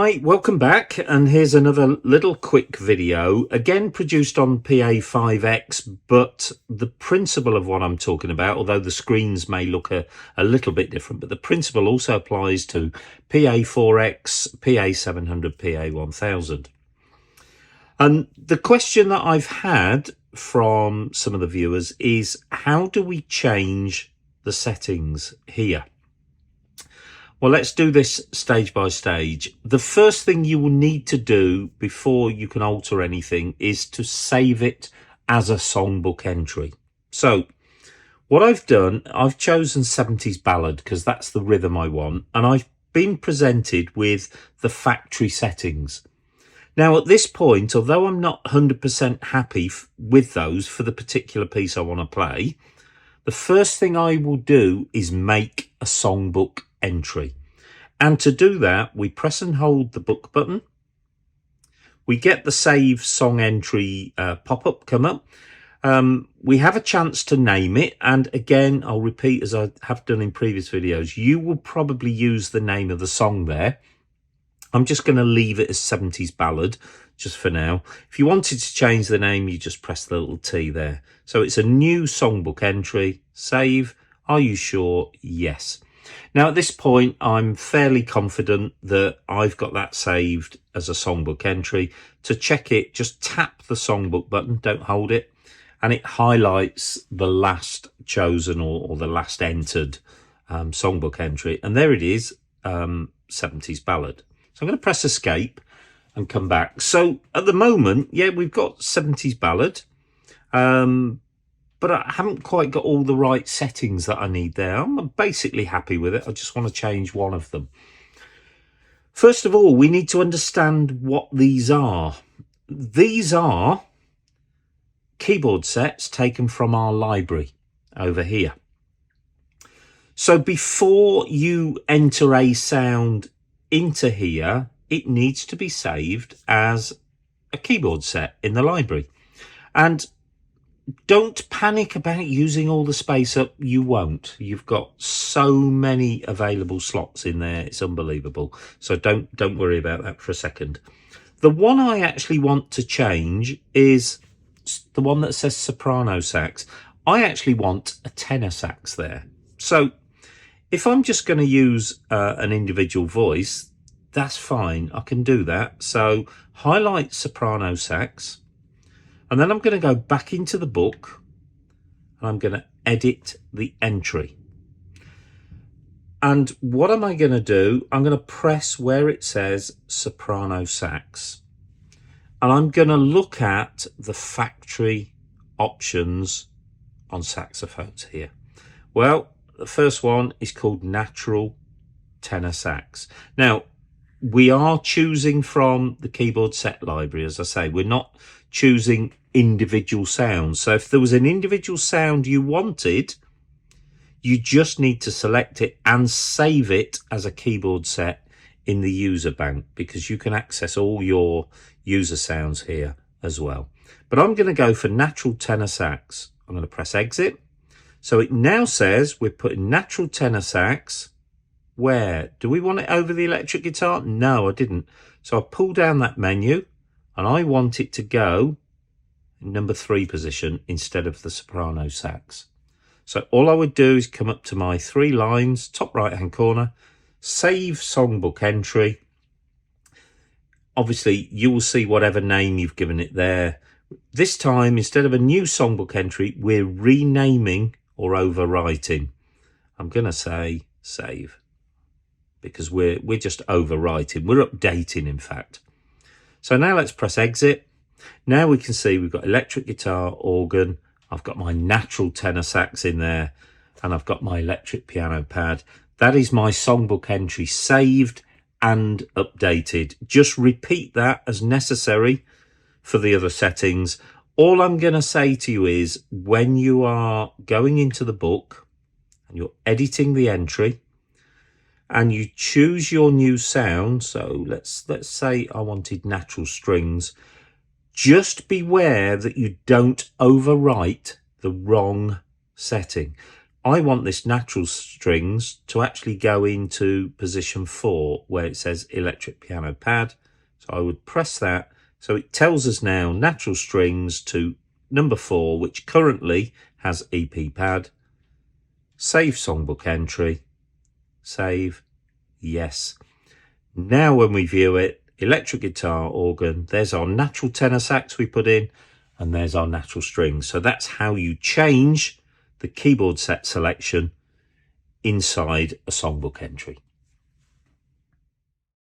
Hi, welcome back, and here's another little quick video, again produced on PA5X, but the principle of what I'm talking about, although the screens may look a little bit different, but the principle also applies to PA4X, PA700, PA1000. And the question that I've had from some of the viewers is, how do we change the settings here? Well, let's do this stage by stage. The first thing you will need to do before you can alter anything is to save it as a songbook entry. So what I've done, I've chosen 70s ballad because that's the rhythm I want, and I've been presented with the factory settings. Now at this point, although I'm not 100% happy with those for the particular piece I want to play, the first thing I will do is make a songbook entry. And to do that, we press and hold the book button. We get the save song entry pop-up come up. We have a chance to name it. And again, I'll repeat as I have done in previous videos, you will probably use the name of the song there. I'm just going to leave it as 70s ballad just for now. If you wanted to change the name, you just press the little T there. So it's a new songbook entry. Save. Are you sure? Yes. Now at this point, I'm fairly confident that I've got that saved as a songbook entry. To check it, just tap the songbook button, don't hold it, and it highlights the last chosen or the last entered songbook entry. And there it is, 70s ballad. So I'm going to press escape and come back. So at the moment, yeah, we've got 70s ballad. But I haven't quite got all the right settings that I need there. I'm basically happy with it. I just want to change one of them. First of all, we need to understand what these are. These are keyboard sets taken from our library over here. So before you enter a sound into here, it needs to be saved as a keyboard set in the library. And don't panic about using all the space up. You won't. You've got so many available slots in there. It's unbelievable. So don't worry about that for a second. The one I actually want to change is the one that says soprano sax. I actually want a tenor sax there. So if I'm just going to use an individual voice, that's fine. I can do that. So highlight soprano sax. And then I'm going to go back into the book and I'm going to edit the entry. And what am I going to do? I'm going to press where it says soprano sax. And I'm going to look at the factory options on saxophones here. Well, the first one is called natural tenor sax. Now, we are choosing from the keyboard set library. As I say, we're not choosing individual sounds. So if there was an individual sound you wanted, you just need to select it and save it as a keyboard set in the user bank, because you can access all your user sounds here as well. But I'm going to go for natural tenor sax. I'm going to press exit. So it now says we're putting natural tenor sax. Where? Do we want it over the electric guitar? No, I didn't. So I pull down that menu and I want it to go in number 3 position instead of the soprano sax. So all I would do is come up to my 3 lines, top right hand corner, save songbook entry. Obviously you will see whatever name you've given it there. This time, instead of a new songbook entry, we're renaming or overwriting. I'm going to say save, because we're just overwriting. We're updating, in fact. So now let's press exit. Now we can see we've got electric guitar, organ. I've got my natural tenor sax in there, and I've got my electric piano pad. That is my songbook entry saved and updated. Just repeat that as necessary for the other settings. All I'm going to say to you is, when you are going into the book and you're editing the entry, and you choose your new sound, so let's say I wanted natural strings, just beware that you don't overwrite the wrong setting. I want this natural strings to actually go into position 4 where it says electric piano pad. So I would press that. So it tells us now natural strings to number 4, which currently has EP pad. Save songbook entry. Save. Yes. Now when we view it, electric guitar, organ, there's our natural tenor sax we put in, and there's our natural strings. So that's how you change the keyboard set selection inside a songbook entry.